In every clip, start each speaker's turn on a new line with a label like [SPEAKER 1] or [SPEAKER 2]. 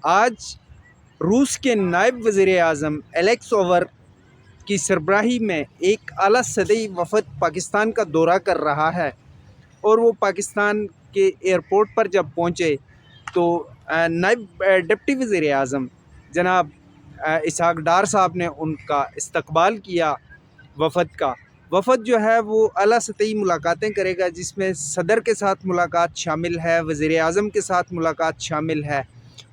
[SPEAKER 1] آج روس کے نائب وزیر اعظم الیکس اوور کی سربراہی میں ایک اعلیٰ سطحی وفد پاکستان کا دورہ کر رہا ہے، اور وہ پاکستان کے ایئرپورٹ پر جب پہنچے تو نائب ڈپٹی وزیر اعظم جناب اسحاق ڈار صاحب نے ان کا استقبال کیا۔ وفد جو ہے وہ اعلیٰ سطحی ملاقاتیں کرے گا، جس میں صدر کے ساتھ ملاقات شامل ہے، وزیر اعظم کے ساتھ ملاقات شامل ہے،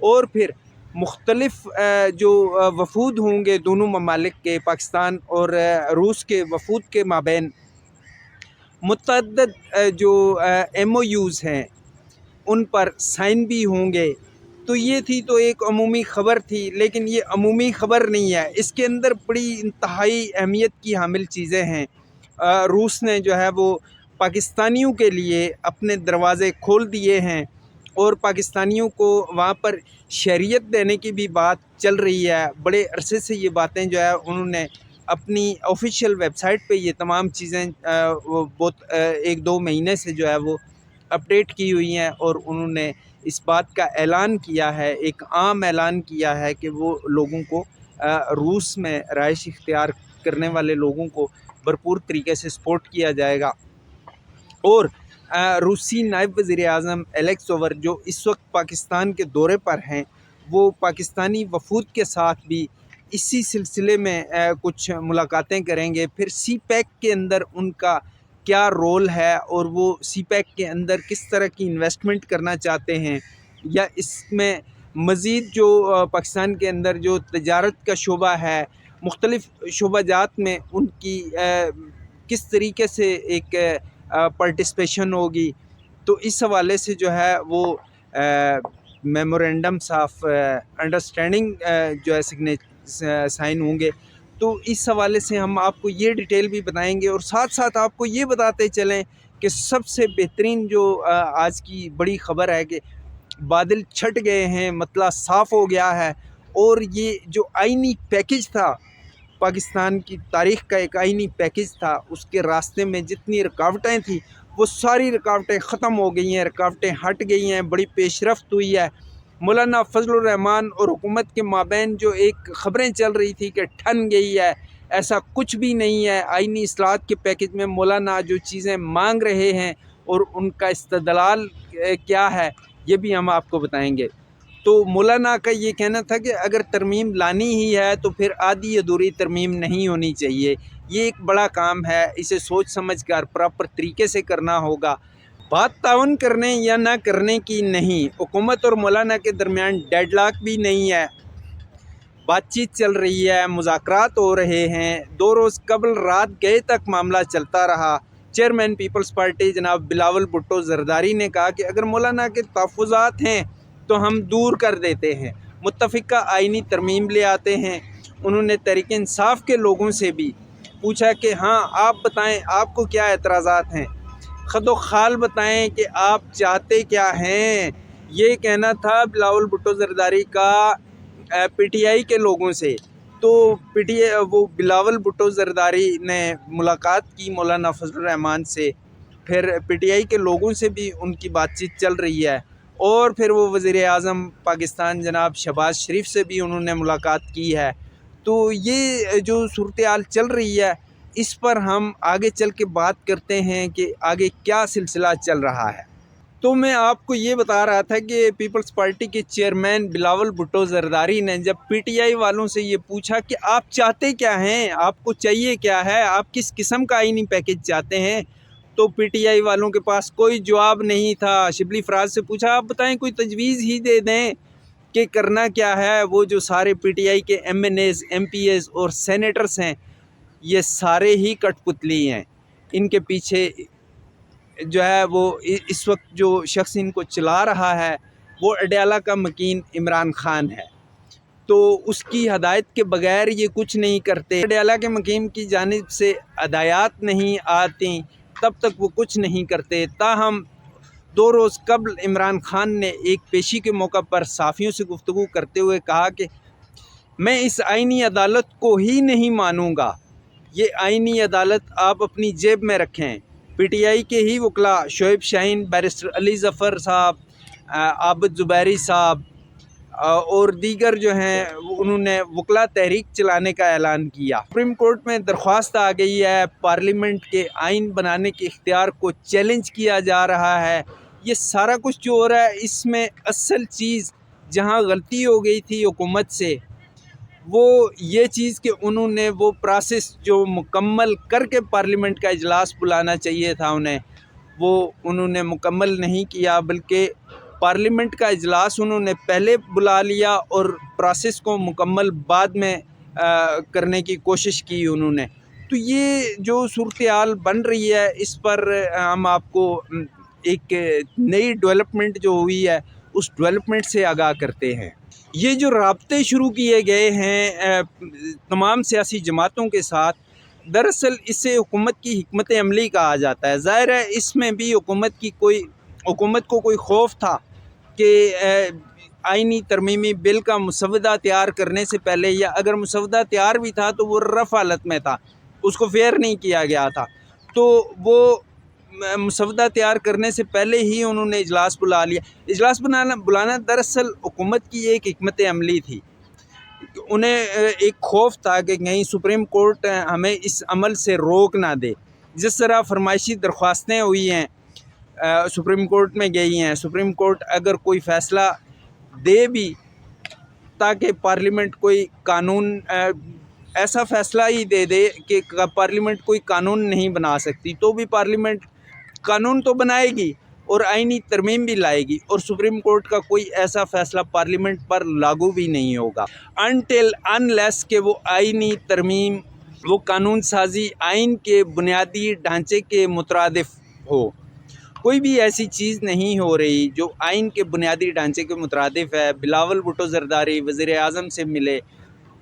[SPEAKER 1] اور پھر مختلف جو وفود ہوں گے دونوں ممالک کے، پاکستان اور روس کے وفود کے مابین متعدد جو ایم او یوز ہیں ان پر سائن بھی ہوں گے۔ تو یہ تھی تو ایک عمومی خبر تھی، لیکن یہ عمومی خبر نہیں ہے، اس کے اندر بڑی انتہائی اہمیت کی حامل چیزیں ہیں۔ روس نے جو ہے وہ پاکستانیوں کے لیے اپنے دروازے کھول دیے ہیں، اور پاکستانیوں کو وہاں پر شہریت دینے کی بھی بات چل رہی ہے۔ بڑے عرصے سے یہ باتیں جو ہے انہوں نے اپنی آفیشیل ویب سائٹ پہ یہ تمام چیزیں وہ بہت 1-2 مہینے سے جو ہے وہ اپڈیٹ کی ہوئی ہیں، اور انہوں نے اس بات کا اعلان کیا ہے، ایک عام اعلان کیا ہے کہ وہ لوگوں کو روس میں رہائش اختیار کرنے والے لوگوں کو بھرپور طریقے سے سپورٹ کیا جائے گا۔ اور روسی نائب وزیر اعظم الیکس اوور جو اس وقت پاکستان کے دورے پر ہیں، وہ پاکستانی وفود کے ساتھ بھی اسی سلسلے میں کچھ ملاقاتیں کریں گے۔ پھر سی پیک کے اندر ان کا کیا رول ہے، اور وہ سی پیک کے اندر کس طرح کی انویسٹمنٹ کرنا چاہتے ہیں، یا اس میں مزید جو پاکستان کے اندر جو تجارت کا شعبہ ہے، مختلف شعبہ جات میں ان کی کس طریقے سے ایک پارٹیسپیشن ہوگی۔ تو اس حوالے سے جو ہے وہ میمورینڈمس آف انڈرسٹینڈنگ جو ہے سائن ہوں گے۔ تو اس حوالے سے ہم آپ کو یہ ڈیٹیل بھی بتائیں گے، اور ساتھ ساتھ آپ کو یہ بتاتے چلیں کہ سب سے بہترین جو آج کی بڑی خبر ہے کہ بادل چھٹ گئے ہیں، مسئلہ صاف ہو گیا ہے، اور یہ جو آئینی پیکج تھا، پاکستان کی تاریخ کا ایک آئینی پیکج تھا، اس کے راستے میں جتنی رکاوٹیں تھیں وہ ساری رکاوٹیں ختم ہو گئی ہیں، رکاوٹیں ہٹ گئی ہیں، بڑی پیش رفت ہوئی ہے۔ مولانا فضل الرحمان اور حکومت کے مابین جو ایک خبریں چل رہی تھی کہ ٹھن گئی ہے، ایسا کچھ بھی نہیں ہے۔ آئینی اصلاحات کے پیکج میں مولانا جو چیزیں مانگ رہے ہیں اور ان کا استدلال کیا ہے، یہ بھی ہم آپ کو بتائیں گے۔ تو مولانا کا یہ کہنا تھا کہ اگر ترمیم لانی ہی ہے تو پھر آدھی ادھوری ترمیم نہیں ہونی چاہیے، یہ ایک بڑا کام ہے، اسے سوچ سمجھ کر پراپر طریقے سے کرنا ہوگا۔ بات تعاون کرنے یا نہ کرنے کی نہیں، حکومت اور مولانا کے درمیان ڈیڈ لاک بھی نہیں ہے، بات چیت چل رہی ہے، مذاکرات ہو رہے ہیں۔ 2 روز قبل رات گئے تک معاملہ چلتا رہا۔ چیئرمین پیپلز پارٹی جناب بلاول بھٹو زرداری نے کہا کہ اگر مولانا کے تحفظات ہیں تو ہم دور کر دیتے ہیں، متفقہ آئینی ترمیم لے آتے ہیں۔ انہوں نے تحریک انصاف کے لوگوں سے بھی پوچھا کہ ہاں آپ بتائیں آپ کو کیا اعتراضات ہیں، خد و خال بتائیں کہ آپ چاہتے کیا ہیں۔ یہ کہنا تھا بلاول بھٹو زرداری کا پی ٹی آئی کے لوگوں سے۔ تو وہ بلاول بھٹو زرداری نے ملاقات کی مولانا فضل الرحمان سے، پھر پی ٹی آئی کے لوگوں سے بھی ان کی بات چیت چل رہی ہے، اور پھر وہ وزیر اعظم پاکستان جناب شہباز شریف سے بھی انہوں نے ملاقات کی ہے۔ تو یہ جو صورتحال چل رہی ہے، اس پر ہم آگے چل کے بات کرتے ہیں کہ آگے کیا سلسلہ چل رہا ہے۔ تو میں آپ کو یہ بتا رہا تھا کہ پیپلز پارٹی کے چیئرمین بلاول بھٹو زرداری نے جب پی ٹی آئی والوں سے یہ پوچھا کہ آپ چاہتے کیا ہیں، آپ کو چاہیے کیا ہے، آپ کس قسم کا آئینی پیکج چاہتے ہیں، تو پی ٹی آئی والوں کے پاس کوئی جواب نہیں تھا۔ شبلی فراز سے پوچھا آپ بتائیں، کوئی تجویز ہی دے دیں کہ کرنا کیا ہے۔ وہ جو سارے پی ٹی آئی کے M N As, M P As اور سینیٹرز ہیں، یہ سارے ہی کٹ پتلی ہیں، ان کے پیچھے جو ہے وہ اس وقت جو شخص ان کو چلا رہا ہے وہ اڈیالہ کا مکین عمران خان ہے، تو اس کی ہدایت کے بغیر یہ کچھ نہیں کرتے۔ اڈیالہ کے مکین کی جانب سے ہدایات نہیں آتی تب تک وہ کچھ نہیں کرتے۔ تاہم 2 روز قبل عمران خان نے ایک پیشی کے موقع پر صحافیوں سے گفتگو کرتے ہوئے کہا کہ میں اس آئینی عدالت کو ہی نہیں مانوں گا، یہ آئینی عدالت آپ اپنی جیب میں رکھیں۔ پی ٹی آئی کے ہی وکلاء شعیب شاہین، بیرسٹر علی ظفر صاحب، عابد زبیری صاحب اور دیگر جو ہیں انہوں نے وکلا تحریک چلانے کا اعلان کیا۔ سپریم کورٹ میں درخواست آ گئی ہے، پارلیمنٹ کے آئین بنانے کے اختیار کو چیلنج کیا جا رہا ہے۔ یہ سارا کچھ جو ہو رہا ہے، اس میں اصل چیز جہاں غلطی ہو گئی تھی حکومت سے، وہ یہ چیز کہ انہوں نے وہ پروسیس جو مکمل کر کے پارلیمنٹ کا اجلاس بلانا چاہیے تھا وہ انہوں نے مکمل نہیں کیا، بلکہ پارلیمنٹ کا اجلاس انہوں نے پہلے بلا لیا اور پروسیس کو مکمل بعد میں کرنے کی کوشش کی انہوں نے۔ تو یہ جو صورتحال بن رہی ہے، اس پر ہم آپ کو ایک نئی ڈیولپمنٹ جو ہوئی ہے اس ڈیولپمنٹ سے آگاہ کرتے ہیں۔ یہ جو رابطے شروع کیے گئے ہیں تمام سیاسی جماعتوں کے ساتھ، دراصل اسے حکومت کی حکمت عملی کہا جاتا ہے۔ ظاہر ہے اس میں بھی حکومت کو کوئی خوف تھا کہ آئینی ترمیمی بل کا مسودہ تیار کرنے سے پہلے، یا اگر مسودہ تیار بھی تھا تو وہ رف حالت میں تھا، اس کو فیئر نہیں کیا گیا تھا، تو وہ مسودہ تیار کرنے سے پہلے ہی انہوں نے اجلاس بلا لیا۔ اجلاس بلانا دراصل حکومت کی ایک حکمت عملی تھی۔ انہیں ایک خوف تھا کہ کہیں سپریم کورٹ ہمیں اس عمل سے روک نہ دے۔ جس طرح فرمائشی درخواستیں ہوئی ہیں، سپریم کورٹ میں گئی ہیں، سپریم کورٹ اگر کوئی فیصلہ دے بھی تاکہ پارلیمنٹ کوئی قانون ایسا فیصلہ ہی دے دے کہ پارلیمنٹ کوئی قانون نہیں بنا سکتی، تو بھی پارلیمنٹ قانون تو بنائے گی اور آئینی ترمیم بھی لائے گی، اور سپریم کورٹ کا کوئی ایسا فیصلہ پارلیمنٹ پر لاگو بھی نہیں ہوگا unless کہ وہ آئینی ترمیم، وہ قانون سازی آئین کے بنیادی ڈھانچے کے مترادف ہو۔ کوئی بھی ایسی چیز نہیں ہو رہی جو آئین کے بنیادی ڈھانچے کے مترادف ہے۔ بلاول بھٹو زرداری وزیر اعظم سے ملے،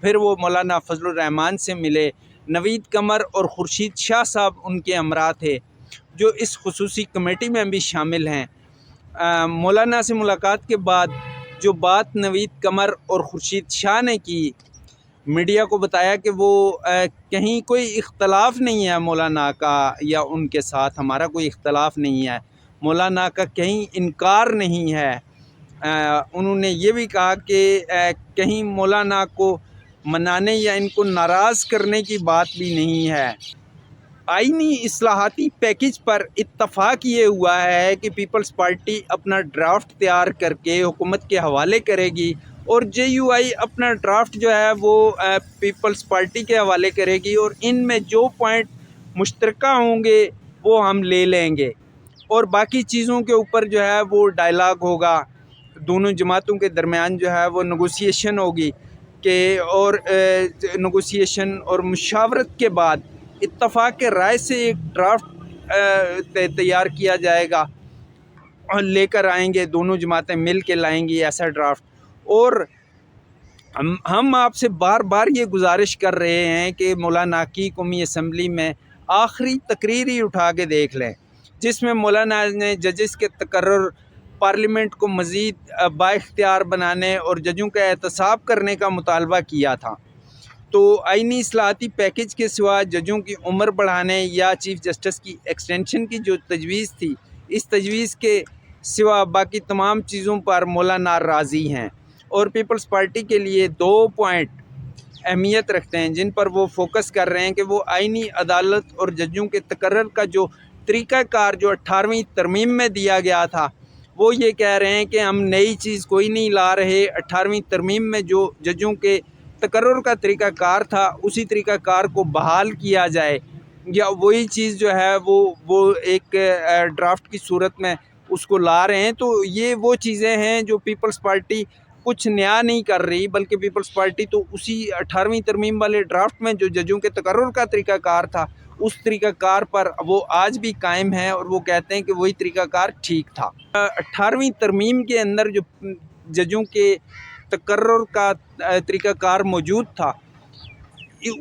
[SPEAKER 1] پھر وہ مولانا فضل الرحمان سے ملے، نوید قمر اور خورشید شاہ صاحب ان کے ہمراہ تھے جو اس خصوصی کمیٹی میں بھی شامل ہیں۔ مولانا سے ملاقات کے بعد جو بات نوید قمر اور خورشید شاہ نے کی، میڈیا کو بتایا کہ وہ کہیں کوئی اختلاف نہیں ہے مولانا کا، یا ان کے ساتھ ہمارا کوئی اختلاف نہیں ہے، مولانا کا کہیں انکار نہیں ہے۔ انہوں نے یہ بھی کہا کہ کہیں مولانا کو منانے یا ان کو ناراض کرنے کی بات بھی نہیں ہے۔ آئینی اصلاحاتی پیکج پر اتفاق یہ ہوا ہے کہ پیپلز پارٹی اپنا ڈرافٹ تیار کر کے حکومت کے حوالے کرے گی، اور جے یو آئی اپنا ڈرافٹ جو ہے وہ پیپلز پارٹی کے حوالے کرے گی، اور ان میں جو پوائنٹ مشترکہ ہوں گے وہ ہم لے لیں گے، اور باقی چیزوں کے اوپر جو ہے وہ ڈائلاگ ہوگا، دونوں جماعتوں کے درمیان جو ہے وہ نیگوسیشن ہوگی کہ اور نیگوسیشن اور مشاورت کے بعد اتفاق رائے سے ایک ڈرافٹ تیار کیا جائے گا، اور لے کر آئیں گے، دونوں جماعتیں مل کے لائیں گی ایسا ڈرافٹ۔ اور ہم آپ سے بار بار یہ گزارش کر رہے ہیں کہ مولانا کی قومی اسمبلی میں آخری تقریر ہی اٹھا کے دیکھ لیں، جس میں مولانا نے ججز کے تقرر، پارلیمنٹ کو مزید بااختیار بنانے اور ججوں کا احتساب کرنے کا مطالبہ کیا تھا۔ تو آئینی اصلاحاتی پیکج کے سوا ججوں کی عمر بڑھانے یا چیف جسٹس کی ایکسٹینشن کی جو تجویز تھی، اس تجویز کے سوا باقی تمام چیزوں پر مولانا راضی ہیں، اور پیپلز پارٹی کے لیے 2 پوائنٹ اہمیت رکھتے ہیں جن پر وہ فوکس کر رہے ہیں کہ وہ آئینی عدالت اور ججوں کے تقرر کا جو طریقہ کار جو 18ویں ترمیم میں دیا گیا تھا، وہ یہ کہہ رہے ہیں کہ ہم نئی چیز کوئی نہیں لا رہے، 18ویں ترمیم میں جو ججوں کے تقرر کا طریقہ کار تھا اسی طریقہ کار کو بحال کیا جائے، یا وہی چیز جو ہے وہ ایک ڈرافٹ کی صورت میں اس کو لا رہے ہیں۔ تو یہ وہ چیزیں ہیں جو پیپلز پارٹی کچھ نیا نہیں کر رہی، بلکہ پیپلز پارٹی تو اسی 18ویں ترمیم والے ڈرافٹ میں جو ججوں کے تقرر کا طریقہ کار تھا اس طریقہ کار پر وہ آج بھی قائم ہے، اور وہ کہتے ہیں کہ وہی طریقہ کار ٹھیک تھا۔ 18ویں ترمیم کے اندر جو ججوں کے تقرر کا طریقہ کار موجود تھا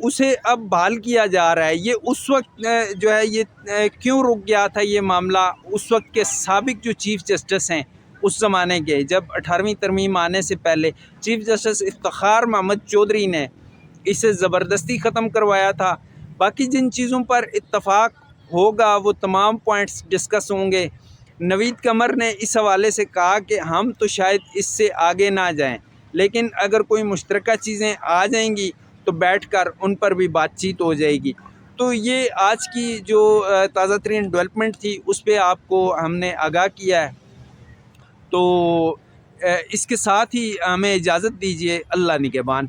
[SPEAKER 1] اسے اب بحال کیا جا رہا ہے۔ یہ اس وقت جو ہے یہ کیوں رک گیا تھا یہ معاملہ، اس وقت کے سابق جو چیف جسٹس ہیں اس زمانے کے، جب 18ویں ترمیم آنے سے پہلے چیف جسٹس افتخار محمد چودھری نے اسے زبردستی ختم کروایا تھا۔ باقی جن چیزوں پر اتفاق ہوگا وہ تمام پوائنٹس ڈسکس ہوں گے۔ نوید قمر نے اس حوالے سے کہا کہ ہم تو شاید اس سے آگے نہ جائیں، لیکن اگر کوئی مشترکہ چیزیں آ جائیں گی تو بیٹھ کر ان پر بھی بات چیت ہو جائے گی۔ تو یہ آج کی جو تازہ ترین ڈیولپمنٹ تھی اس پہ آپ کو ہم نے آگاہ کیا ہے۔ تو اس کے ساتھ ہی ہمیں اجازت دیجیے، اللہ نگہبان۔